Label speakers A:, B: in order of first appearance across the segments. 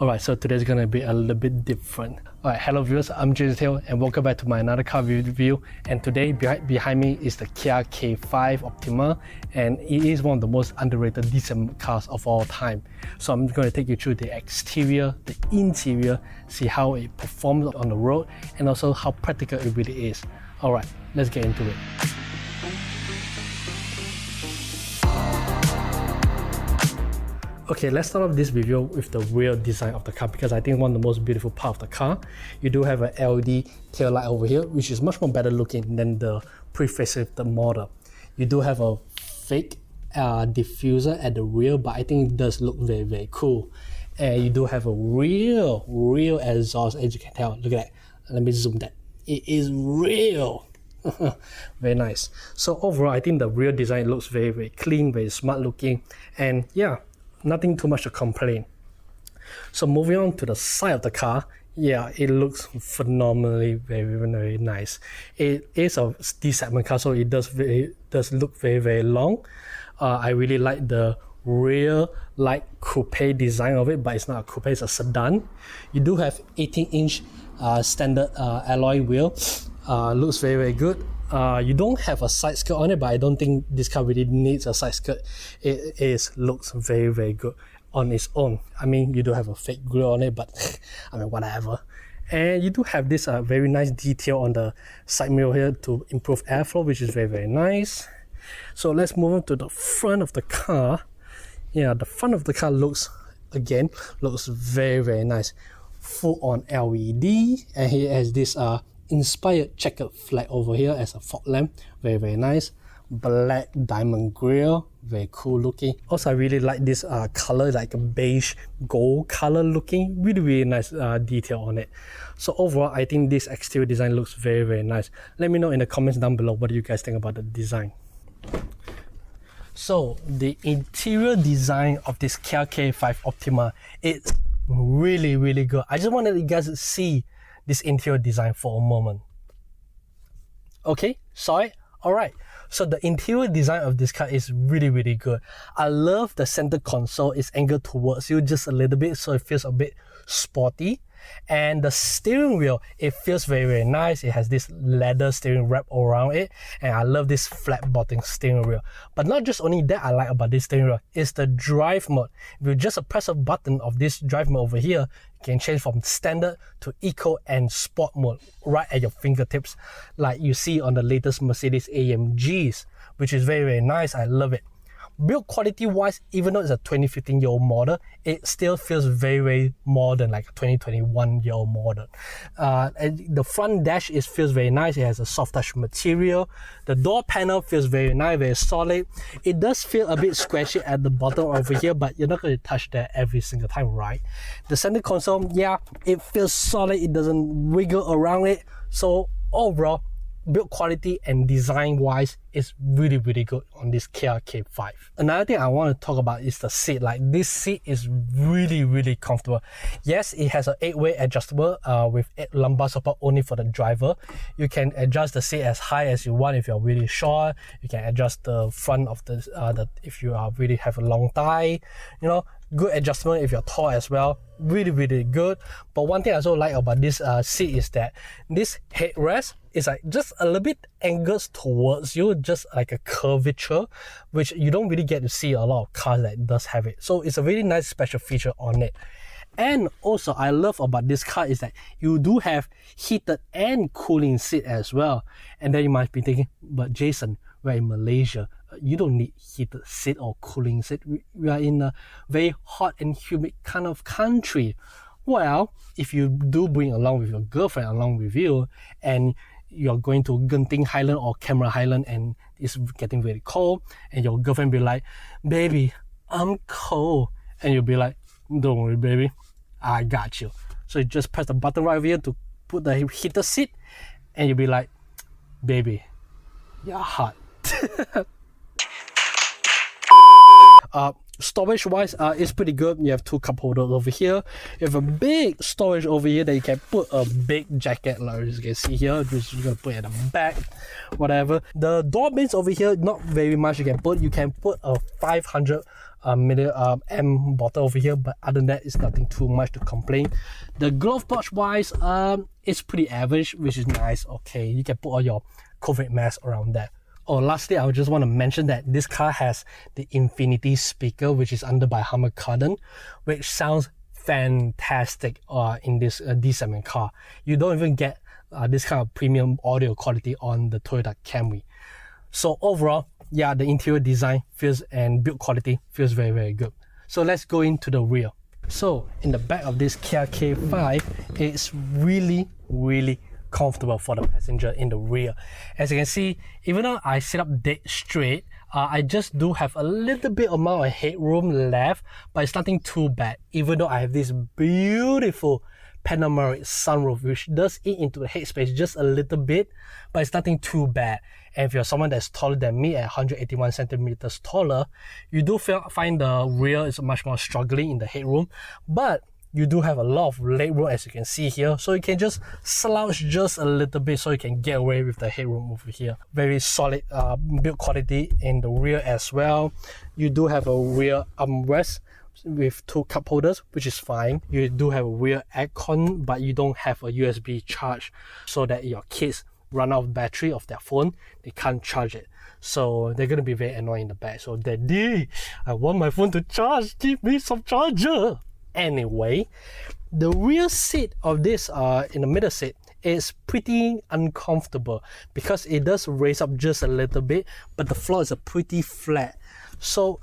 A: Alright, so today's gonna be a little bit different. Alright, hello viewers, I'm JasonTeow and welcome back to my another car review. And today behind me is the Kia K5 Optima, and it is one of the most underrated decent cars of all time. So I'm going to take you through the exterior, the interior, see how it performs on the road, and also how practical it really is. Alright, let's get into it. Okay, let's start off this review with the rear design of the car, because I think one of the most beautiful part of the car. You do have an LED tail light over here, which is much more better looking than the pre-facelift model. You do have a fake diffuser at the rear, but I think it does look very, very cool. And you do have a real exhaust, as you can tell. Look at that. Let me zoom that. It is real. Very nice. So overall, I think the rear design looks very, very clean, very smart looking, and yeah, nothing too much to complain. So moving on to the side of the car, yeah, it looks phenomenally very, very nice. It is a D-segment car, so it does look very, very long. I really like the rear light coupe design of it, but it's not a coupe, it's a sedan. You do have 18-inch standard alloy wheel. Looks very, very good. You don't have a side skirt on it, but I don't think this car really needs a side skirt. It looks very, very good on its own. I mean, you do have a fake grille on it, but I mean, whatever. And you do have this very nice detail on the side mirror here to improve airflow, which is very, very nice. So let's move on to the front of the car. Yeah, the front of the car looks very, very nice. Full on LED, and it has this inspired checkered flag over here as a fog lamp. Very, very nice. Black diamond grille, very cool looking. Also, I really like this color, like a beige gold color looking. Really, really nice detail on it. So overall, I think this exterior design looks very, very nice. Let me know in the comments down below what do you guys think about the design. So the interior design of this Kia K5 Optima, it's really, really good. I just wanted you guys to see this interior design for a moment. Okay, saw it? Alright, so the interior design of this car is really, really good. I love the center console is angled towards you just a little bit, so it feels a bit sporty. And the steering wheel, it feels very, very nice. It has this leather steering wrap around it, and I love this flat bottom steering wheel. But not just only that I like about this steering wheel, it's the drive mode. If you just press a button of this drive mode over here, you can change from standard to eco and sport mode right at your fingertips, like you see on the latest Mercedes AMGs, which is very, very nice. I love it. Build quality wise, even though it's a 2015-year-old model, it still feels very, very modern, like a 2021-year-old model. And the front dash feels very nice. It has a soft touch material. The door panel feels very nice, very solid. It does feel a bit squishy at the bottom over here, but you're not going to touch that every single time, right? The center console, yeah, it feels solid. It doesn't wiggle around it. So overall, build quality and design wise is really, really good on this Kia K5. Another thing I want to talk about is the seat. Like, this seat is really, really comfortable. Yes, it has an 8-way adjustable with 8 lumbar support only for the driver. You can adjust the seat as high as you want if you're really short. You can adjust the front of the if you are really have a long thigh. You know, good adjustment if you're tall as well. Really, really good. But one thing I also like about this seat is that this headrest is like just a little bit angles towards you, just like a curvature, which you don't really get to see a lot of cars that does have it. So it's a really nice special feature on it. And also I love about this car is that you do have heated and cooling seat as well. And then you might be thinking, but Jason, we're in Malaysia, you don't need heated seat or cooling seat. We are in a very hot and humid kind of country. Well, if you do bring along with your girlfriend along with you, and you're going to Genting Highland or Cameron Highland and it's getting very cold, and your girlfriend be like, baby, I'm cold, and you'll be like, don't worry baby, I got you. So you just press the button right over here to put the heated seat, and you'll be like, baby, you're hot. Storage wise, it's pretty good. You have 2 cup holders over here. You have a big storage over here that you can put a big jacket, like you can see here. Just gonna put it at the back, whatever. The door bins over here, not very much you can put. You can put a 500 M bottle over here, but other than that, it's nothing too much to complain. The glove pouch wise, it's pretty average, which is nice. Okay, you can put all your COVID mask around that. Oh, lastly, I just want to mention that this car has the Infinity speaker, which is under by Hummer Carden, which sounds fantastic in this D-segment car. You don't even get this kind of premium audio quality on the Toyota Camry. So overall, yeah, the interior design feels and build quality feels very, very good. So let's go into the rear. So in the back of this Kia K5, it's really, really comfortable for the passenger in the rear. As you can see, even though I sit up dead straight, I just do have a little bit amount of headroom left, but it's nothing too bad, even though I have this beautiful panoramic sunroof which does eat into the headspace just a little bit, but it's nothing too bad. And if you're someone that's taller than me at 181 centimeters taller, you do find the rear is much more struggling in the headroom, but you do have a lot of legroom as you can see here, so you can just slouch just a little bit so you can get away with the headroom over here. Very solid build quality in the rear as well. You do have a rear armrest with 2 cup holders, which is fine. You do have a rear aircon, but you don't have a USB charge, so that your kids run out of battery of their phone, they can't charge it. So they're gonna be very annoying in the back. So Daddy, I want my phone to charge, give me some charger. Anyway, the rear seat of this in the middle seat is pretty uncomfortable because it does raise up just a little bit, but the floor is pretty flat. So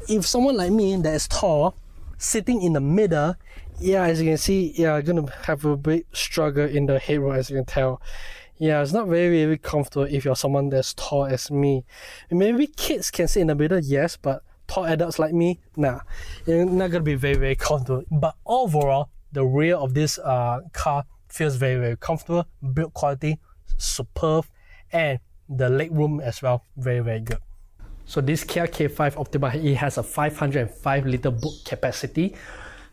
A: if someone like me that is tall sitting in the middle, yeah, as you can see, yeah, I'm gonna have a big struggle in the headroom, as you can tell. Yeah, it's not very, very comfortable if you're someone that's tall as me. Maybe kids can sit in the middle, yes, but tall adults like me, nah, you're not gonna be very, very comfortable. But overall, the rear of this car feels very, very comfortable. Build quality, superb, and the legroom as well, very, very good. So this Kia K5 Optima, it has a 505 liter boot capacity.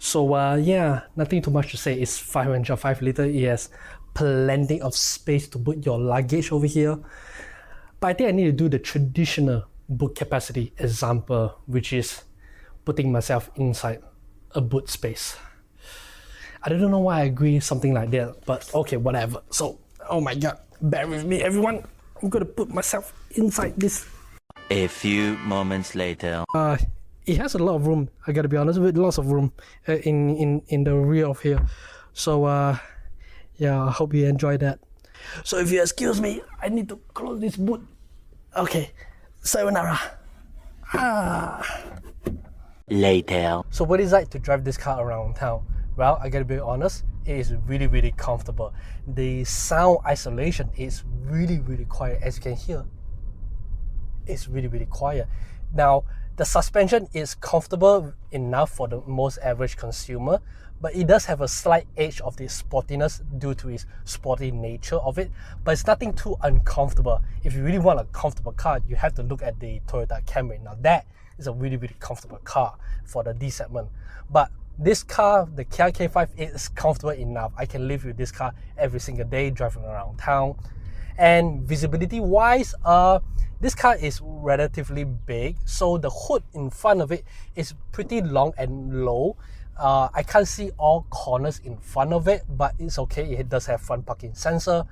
A: So yeah, nothing too much to say. It's 505 liter. It has plenty of space to put your luggage over here. But I think I need to do the traditional boot capacity example, which is putting myself inside a boot space. I don't know why I agree something like that, but okay, whatever. So, oh my god, bear with me everyone. I'm gonna put myself inside this.
B: A few moments later.
A: It has a lot of room, I gotta be honest with, lots of room in the rear of here. So yeah, I hope you enjoy that. So if you excuse me, I need to close this boot. Okay, sayonara.
B: Later.
A: So what is it like to drive this car around town? Well, I gotta be honest, it is really, really comfortable. The sound isolation is really, really quiet, as you can hear. It's really, really quiet. Now, the suspension is comfortable enough for the most average consumer, but it does have a slight edge of the sportiness due to its sporty nature of it, but it's nothing too uncomfortable. If you really want a comfortable car, you have to look at the Toyota Camry. Now that is a really, really comfortable car for the D segment. But this car, the Kia K5, is comfortable enough. I can live with this car every single day driving around town. And visibility wise, this car is relatively big, so the hood in front of it is pretty long and low. I can't see all corners in front of it, but it's okay. It does have front parking sensor.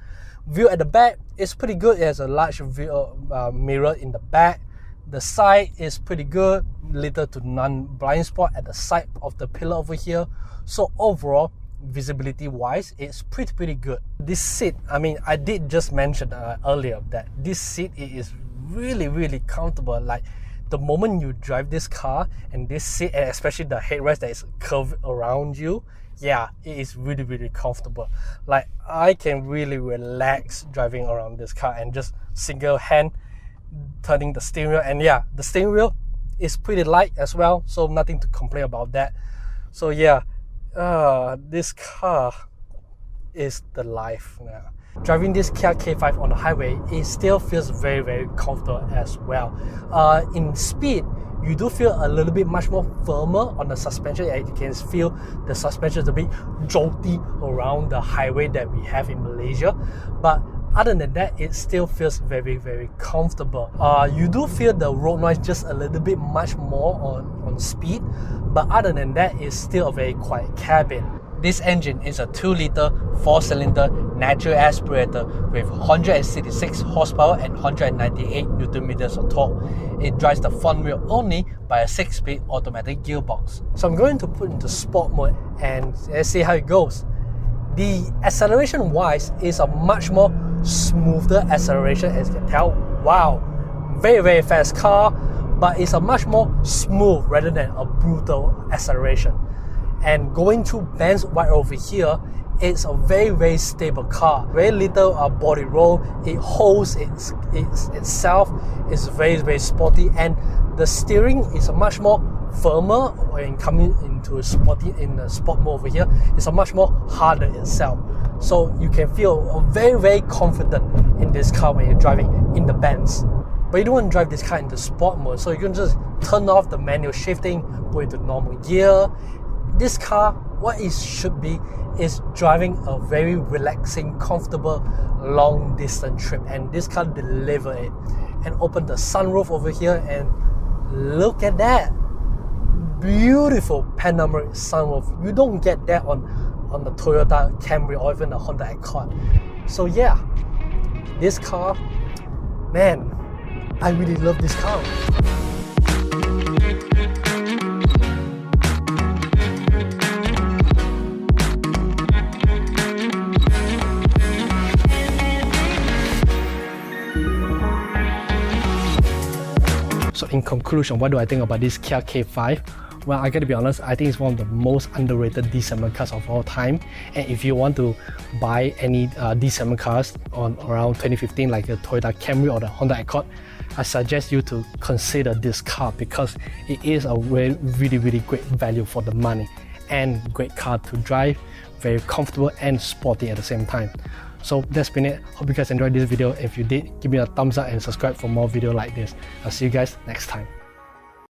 A: View at the back is pretty good. It has a large view, mirror in the back. The side is pretty good, little to none blind spot at the side of the pillar over here. So overall, visibility wise, it's pretty good. This seat, I mean, I did just mention earlier that this seat is really comfortable. Like the moment you drive this car and this seat, and especially the headrest that is curved around you, yeah, it is really comfortable. Like I can really relax driving around this car and just single hand turning the steering wheel. And yeah, the steering wheel is pretty light as well, so nothing to complain about that. So yeah, this car is the life now. Driving this Kia K5 on the highway, it still feels very comfortable as well. In speed, you do feel a little bit much more firmer on the suspension. You can feel the suspension is a bit jolty around the highway that we have in Malaysia. But Other than that, it still feels very, very comfortable. You do feel the road noise just a little bit much more on speed, but other than that, it's still a very quiet cabin. This engine is a 2-liter 4-cylinder natural aspirator with 166 horsepower and 198 Newton meters of torque. It drives the front wheel only by a 6-speed automatic gearbox. So I'm going to put into sport mode and let's see how it goes. The acceleration wise is a much more smoother acceleration, as you can tell. Wow, very, very fast car, but it's a much more smooth rather than a brutal acceleration. And going through bends right over here, it's a very, very stable car. Very little body roll. It holds itself. It's very, very sporty, and the steering is a much more firmer. When coming into sporty in the sport mode over here, it's a much more harder itself. So you can feel very, very confident in this car when you're driving in the bends. But you don't want to drive this car into sport mode, so you can just turn off the manual shifting, put it into normal gear. This car, what it should be, is driving a very relaxing, comfortable, long distance trip, and this car delivered it. And open the sunroof over here and look at that beautiful panoramic sunroof. You don't get that on the Toyota Camry or even the Honda Accord. So yeah, this car, man, I really love this car. So in conclusion, what do I think about this Kia K5? Well, I gotta be honest, I think it's one of the most underrated D-segment cars of all time. And if you want to buy any D-segment cars on around 2015, like the Toyota Camry or the Honda Accord, I suggest you to consider this car because it is a really, really great value for the money and great car to drive, very comfortable and sporty at the same time. So that's been it. Hope you guys enjoyed this video. If you did, give me a thumbs up and subscribe for more videos like this. I'll see you guys next time.